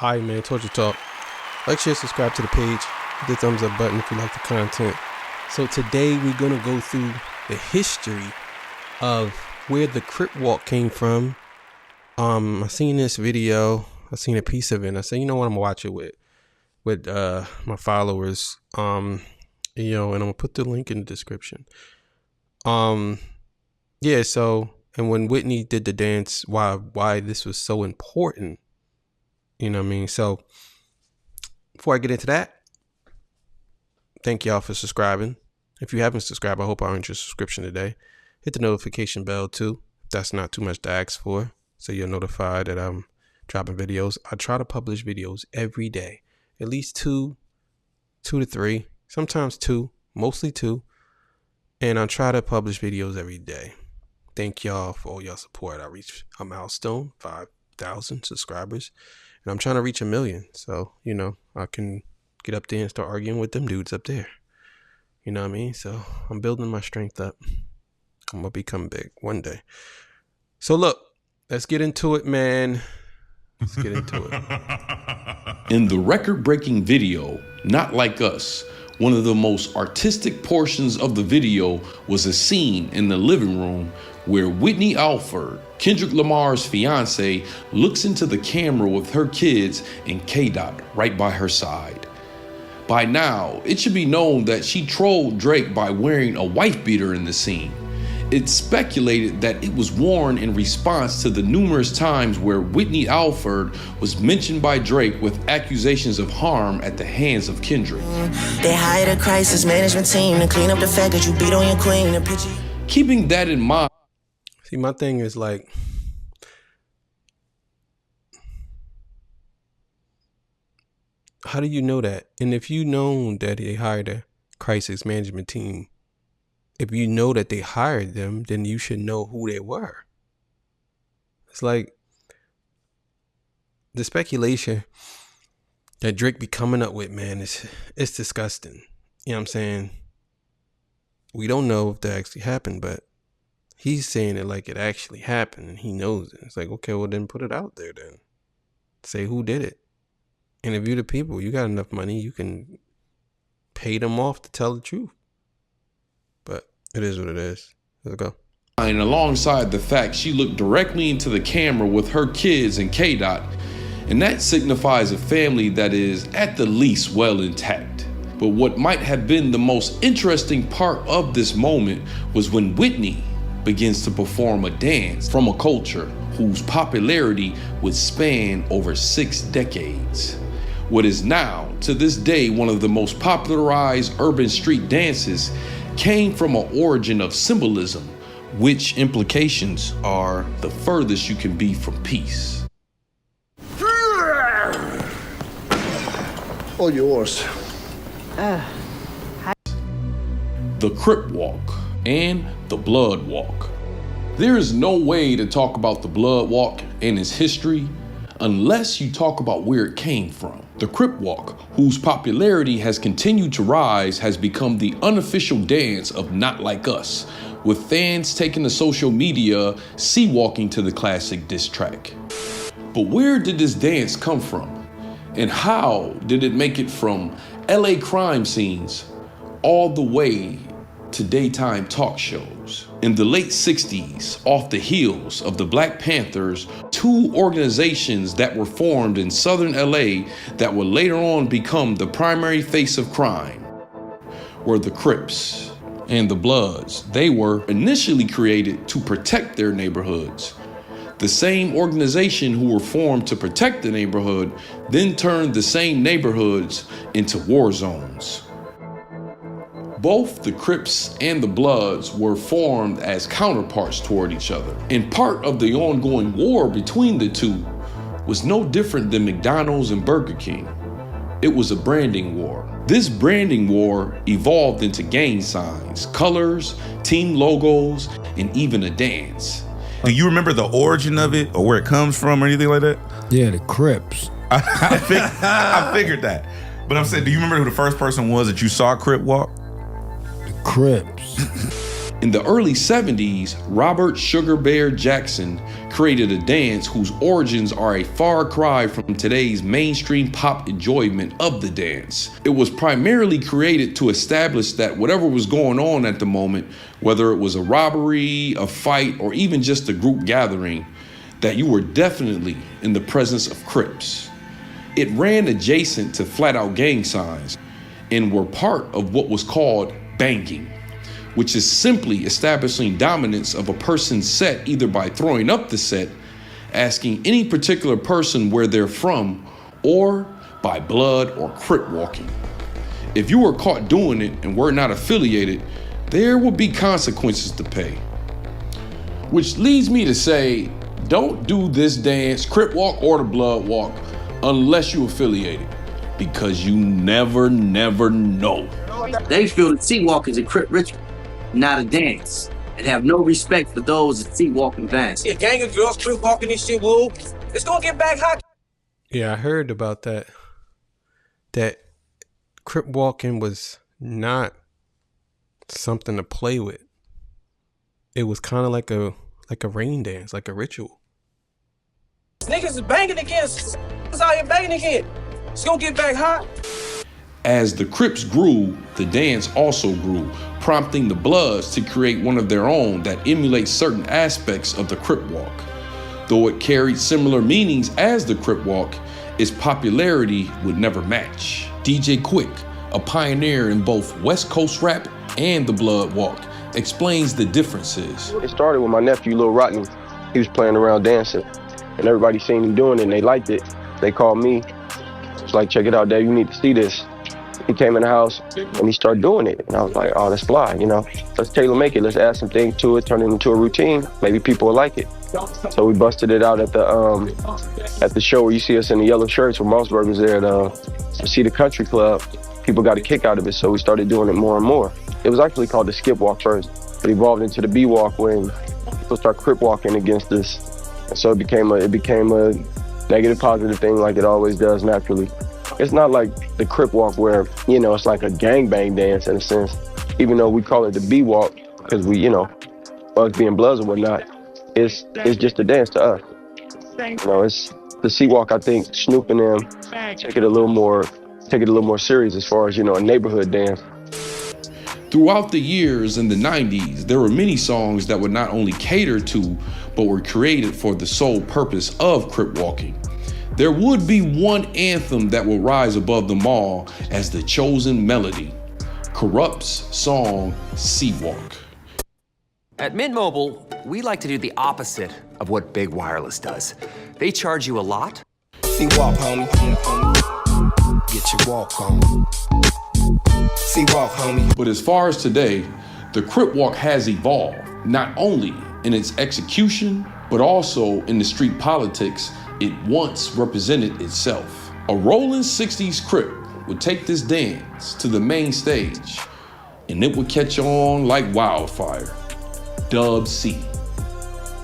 Alright, man, Torture Talk. Like, share, subscribe to the page. Hit the thumbs up button if you like the content. So today we're going to go through the history of where the Crip Walk came from. I seen this video. I seen a piece of it. And I said, you know what, I'm going to watch it with my followers. And I'm going to put the link in the description. Yeah, so, and when Whitney did the dance, why this was so important. You know what I mean? So before I get into that, thank y'all for subscribing. If you haven't subscribed, I hope I earned your subscription today. Hit the notification bell too. That's not too much to ask for. So you're notified that I'm dropping videos. I try to publish videos every day. At least two to three, sometimes two, mostly two. And I try to publish videos every day. Thank y'all for all your support. I reached a milestone, 5,000 subscribers. And I'm trying to reach 1 million. So, I can get up there and start arguing with them dudes up there. You know what I mean? So I'm building my strength up. I'm going to become big one day. So look, let's get into it, man. Let's get into it. In the record-breaking video, Not Like Us, one of the most artistic portions of the video was a scene in the living room where Whitney Alford, Kendrick Lamar's fiance, looks into the camera with her kids and K-Dot right by her side. By now, it should be known that she trolled Drake by wearing a wife beater in the scene. It's speculated that it was worn in response to the numerous times where Whitney Alford was mentioned by Drake with accusations of harm at the hands of Kendrick. They hired a crisis management team to clean up the fact that you beat on your queen and picture. Keeping that in mind. See, my thing is like, how do you know that? And if you know that they hired a crisis management team, if you know that they hired them, then you should know who they were. It's like the speculation that Drake be coming up with, man, it's disgusting. You know what I'm saying? We don't know if that actually happened, but he's saying it like it actually happened and he knows it. It's like, okay, well then put it out there then. Say who did it. Interview the people. You got enough money, you can pay them off to tell the truth. But it is what it is. Let's go. And alongside the fact she looked directly into the camera with her kids and K-Dot, and that signifies a family that is at the least well intact. But what might have been the most interesting part of this moment was when Whitney begins to perform a dance from a culture whose popularity would span over 6 decades. What is now, to this day, one of the most popularized urban street dances came from an origin of symbolism, which implications are the furthest you can be from peace. All yours. The Crip Walk and the Blood Walk. There is no way to talk about the Blood Walk and its history unless you talk about where it came from. The Crip Walk, whose popularity has continued to rise, has become the unofficial dance of Not Like Us, with fans taking to social media sea-walking to the classic diss track. But where did this dance come from? And how did it make it from LA crime scenes all the way to daytime talk shows? In the late 60s, off the heels of the Black Panthers, 2 organizations that were formed in southern LA that would later on become the primary face of crime were the Crips and the Bloods. They were initially created to protect their neighborhoods. The same organization who were formed to protect the neighborhood then turned the same neighborhoods into war zones. Both the Crips and the Bloods were formed as counterparts toward each other. And part of the ongoing war between the two was no different than McDonald's and Burger King. It was a branding war. This branding war evolved into gang signs, colors, team logos, and even a dance. Do you remember the origin of it or where it comes from or anything like that? Yeah, the Crips. I figured that. But I'm saying, do you remember who the first person was that you saw Crip walk? The Crips. In the early 70s, Robert Sugar Bear Jackson created a dance whose origins are a far cry from today's mainstream pop enjoyment of the dance. It was primarily created to establish that whatever was going on at the moment, whether it was a robbery, a fight, or even just a group gathering, that you were definitely in the presence of Crips. It ran adjacent to flat-out gang signs and were part of what was called banging, which is simply establishing dominance of a person's set either by throwing up the set, asking any particular person where they're from, or by blood or crip walking. If you were caught doing it and were not affiliated, there would be consequences to pay. Which leads me to say, don't do this dance, crip walk or the blood walk, unless you're affiliated, because you never know. They feel that C-Walk is a crip ritual, not a dance, and have no respect for those that C-Walk and dance. A gang of girls crip walking this shit, woo. It's gonna get back hot. Yeah, I heard about that. That crip walking was not something to play with. It was kind of like a rain dance, like a ritual. Niggas is banging against. It's out here banging again. It's gonna get back hot. As the Crips grew, the dance also grew, prompting the Bloods to create one of their own that emulates certain aspects of the Crip walk. Though it carried similar meanings as the Crip walk, its popularity would never match. DJ Quick, a pioneer in both West Coast rap and the Blood walk, explains the differences. It started with my nephew, Lil Rodney. He was playing around dancing, and everybody seen him doing it, and they liked it. They called me. It's like, check it out, Dave, you need to see this. He came in the house, and he started doing it. And I was like, oh, that's fly, you know? Let's tailor make it. Let's add some things to it, turn it into a routine. Maybe people will like it. So we busted it out at the show where you see us in the yellow shirts where Mossberg was there to see the country club. People got a kick out of it, so we started doing it more and more. It was actually called the skip walk first, but evolved into the B walk when people start crip walking against us. And so it became a negative positive thing like it always does naturally. It's not like the crip walk where, you know, it's like a gangbang dance in a sense, even though we call it the B walk because we, you know, us being Bloods or whatnot, it's just a dance to us. You know, it's the C walk. I think Snoop and them take it a little more serious as far as, you know, a neighborhood dance. Throughout the years in the 90s, there were many songs that would not only cater to, but were created for the sole purpose of crip walking. There would be one anthem that will rise above them all as the chosen melody, Corrupt's song, C-Walk. At Mint Mobile, we like to do the opposite of what Big Wireless does. They charge you a lot. C-Walk, homie. Get your walk on. C-Walk, homie. But as far as today, the crip walk has evolved, not only in its execution, but also in the street politics it once represented itself. A rolling 60s crip would take this dance to the main stage, and it would catch on like wildfire. Dub C.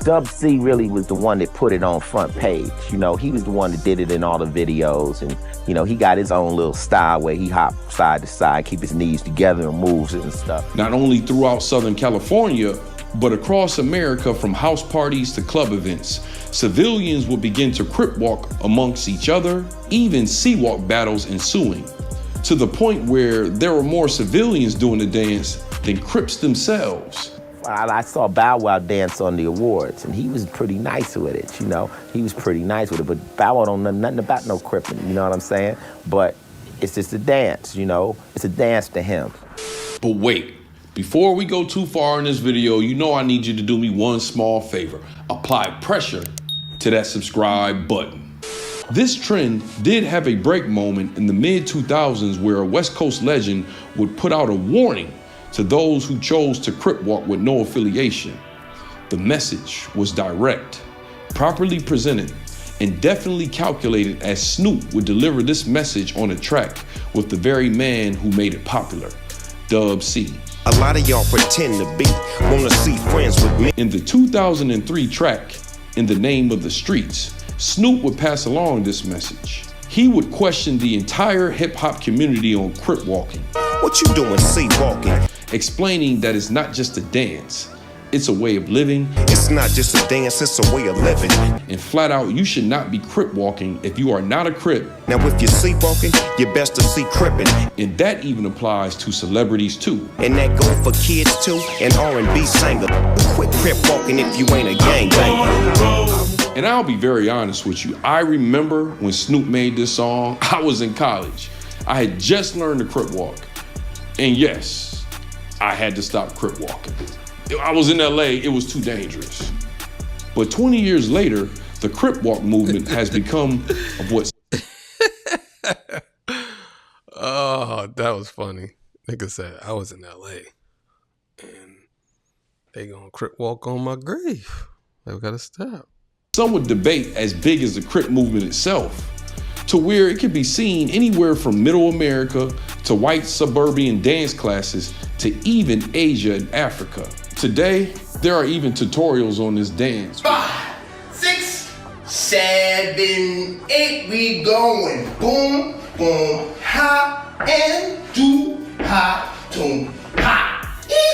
Dub C really was the one that put it on front page. You know, he was the one that did it in all the videos, and you know, he got his own little style where he hopped side to side, keep his knees together and moves it and stuff. Not only throughout Southern California, but across America, from house parties to club events, civilians would begin to crip walk amongst each other, even C-walk battles ensuing, to the point where there were more civilians doing the dance than Crips themselves. I saw Bow Wow dance on the awards, and he was pretty nice with it, you know? He was pretty nice with it, but Bow Wow don't know nothing about no cripping, you know what I'm saying? But it's just a dance, you know? It's a dance to him. But wait. Before we go too far in this video, you know I need you to do me one small favor. Apply pressure to that subscribe button. This trend did have a break moment in the mid-2000s where a West Coast legend would put out a warning to those who chose to crip walk with no affiliation. The message was direct, properly presented, and definitely calculated as Snoop would deliver this message on a track with the very man who made it popular, Dub C. A lot of y'all pretend to be, wanna see friends with me. In the 2003 track, In the Name of the Streets, Snoop would pass along this message. He would question the entire hip-hop community on crip walking. What you doing, C-walking? Explaining that it's not just a dance, it's a way of living. It's not just a dance, it's a way of living. And flat out, you should not be Crip walking if you are not a Crip. Now if you're C-walking, you're best to see Crippin'. And that even applies to celebrities too. And that go for kids too, and R&B singer. Quit Crip walking if you ain't a gangbanger. And I'll be very honest with you. I remember when Snoop made this song, I was in college. I had just learned to Crip walk. And yes, I had to stop Crip walking. I was in LA, it was too dangerous. But 20 years later, the Crip walk movement has become of what... Oh, that was funny. Nigga said, I was in LA and they gonna Crip walk on my grave. They gotta stop. Some would debate as big as the Crip movement itself, to where it could be seen anywhere from middle America to white suburban dance classes to even Asia and Africa. Today, there are even tutorials on this dance. 5, 6, 7, 8, we going. Boom, boom, hop, and do, hop, boom, hop.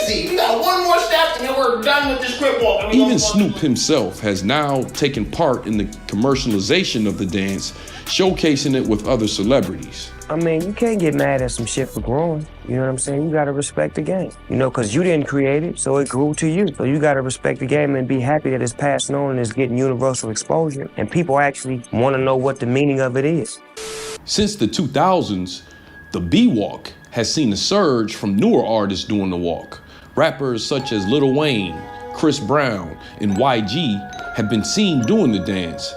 Easy, we got one more step and then we're done with this Crip walk. Even Snoop himself has now taken part in the commercialization of the dance, showcasing it with other celebrities. I mean, you can't get mad at some shit for growing. You know what I'm saying? You gotta respect the game. You know, cause you didn't create it, so it grew to you. So you gotta respect the game and be happy that it's passing on and it's getting universal exposure. And people actually wanna know what the meaning of it is. Since the 2000s, the B-Walk has seen a surge from newer artists doing the walk. Rappers such as Lil Wayne, Chris Brown, and YG have been seen doing the dance.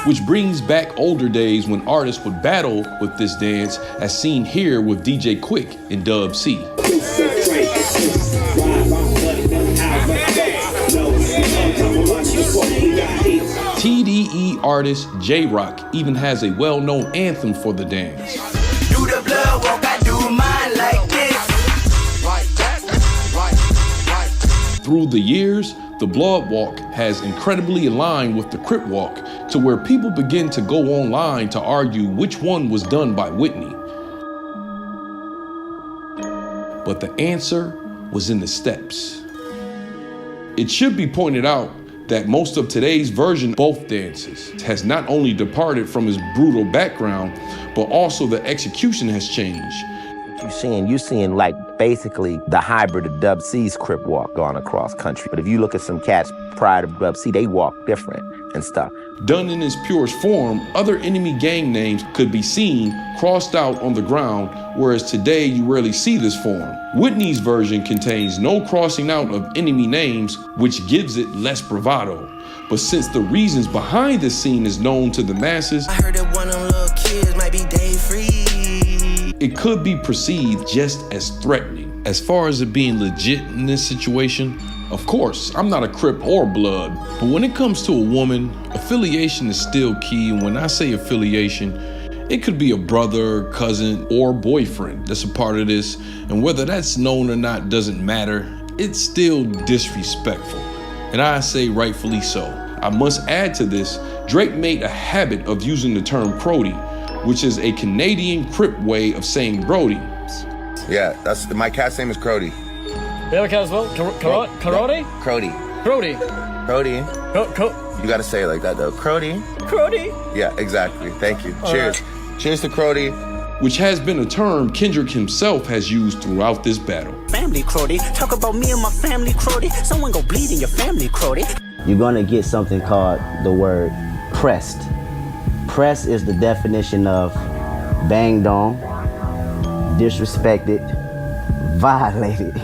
Which brings back older days when artists would battle with this dance, as seen here with DJ Quick and Dub C. TDE artist J-Rock even has a well-known anthem for the dance. Do the blood walk, I do mine like this. Through the years, the Blood Walk has incredibly aligned with the Crip Walk, to where people begin to go online to argue which one was done by Whitney. But the answer was in the steps. It should be pointed out that most of today's version of both dances has not only departed from his brutal background, but also the execution has changed. You're seeing like basically the hybrid of Dub C's Crip walk going across country. But if you look at some cats prior to Dub C, they walk different and stuff. Done in its purest form, other enemy gang names could be seen crossed out on the ground, whereas today you rarely see this form. Whitney's version contains no crossing out of enemy names, which gives it less bravado. But since the reasons behind this scene is known to the masses, I heard that one of them little kids might be day free. It could be perceived just as threatening. As far as it being legit in this situation, of course, I'm not a Crip or Blood, but when it comes to a woman, affiliation is still key. And when I say affiliation, it could be a brother, cousin, or boyfriend that's a part of this. And whether that's known or not doesn't matter. It's still disrespectful. And I say rightfully so. I must add to this, Drake made a habit of using the term Crody, which is a Canadian Crip way of saying Brody. Yeah, that's my cat's name is Crody. The other cat as well? Crody? Crody. Crody. Crody. You gotta say it like that though. Crody. Crody. Yeah, exactly. Thank you. Cheers. Right. Cheers to Crody. Which has been a term Kendrick himself has used throughout this battle. Family Crody. Talk about me and my family Crody. Someone go bleed in your family Crody. You're gonna get something called the word pressed. Press is the definition of banged on, disrespected, violated.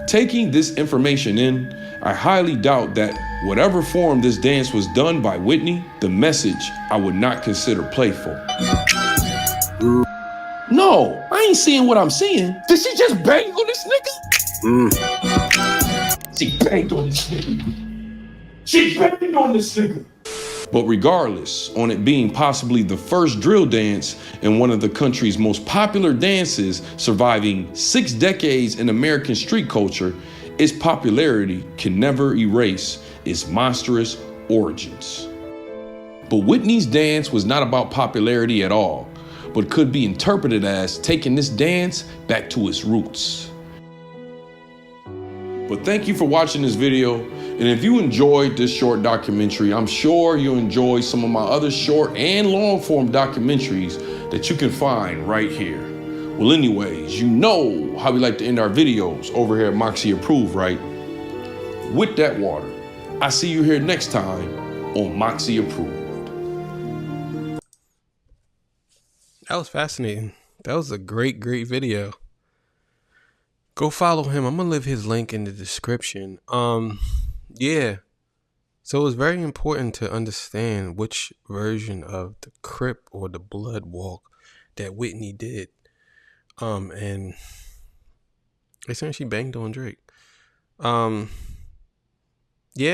Taking this information in, I highly doubt that whatever form this dance was done by Whitney, the message I would not consider playful. No, I ain't seeing what I'm seeing. Did she just bang on this nigga? She banged on this nigga. She banged on this nigga. But regardless, on it being possibly the first drill dance and one of the country's most popular dances, surviving 6 decades in American street culture, its popularity can never erase its monstrous origins. But Whitney's dance was not about popularity at all, but could be interpreted as taking this dance back to its roots. But thank you for watching this video, and if you enjoyed this short documentary, I'm sure you'll enjoy some of my other short and long form documentaries that you can find right here. Well, anyways, you know how we like to end our videos over here at Moxie Approved, right? With that water, I see you here next time on Moxie Approved. That was fascinating. That was a great video. Go follow him. I'm gonna leave his link in the description. Yeah. So it was very important to understand which version of the Crip or the Blood Walk that Whitney did. And they said she banged on Drake. Yeah,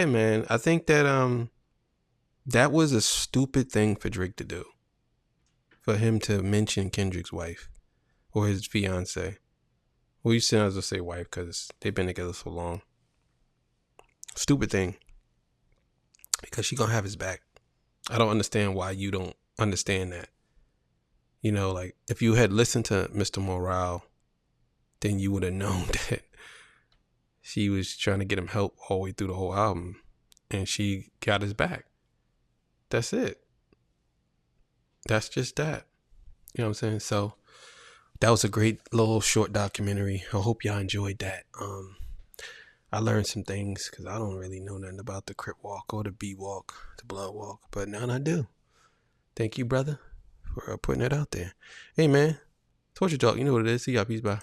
man. I think that that was a stupid thing for Drake to do. For him to mention Kendrick's wife or his fiance. Well, you said I was gonna say wife because they've been together so long. Stupid thing. Because she gonna have his back. I don't understand why you don't understand that. You know, like if you had listened to Mr. Morale, then you would have known that she was trying to get him help all the way through the whole album, and she got his back. That's it. That's just that. You know what I'm saying? So that was a great little short documentary. I hope y'all enjoyed that. I learned some things because I don't really know nothing about the Crip Walk or the B Walk, the Blood Walk, but now I do. Thank you, brother, for putting that out there. Hey, man. Torture Talk, you know what it is. See y'all. Peace, bye.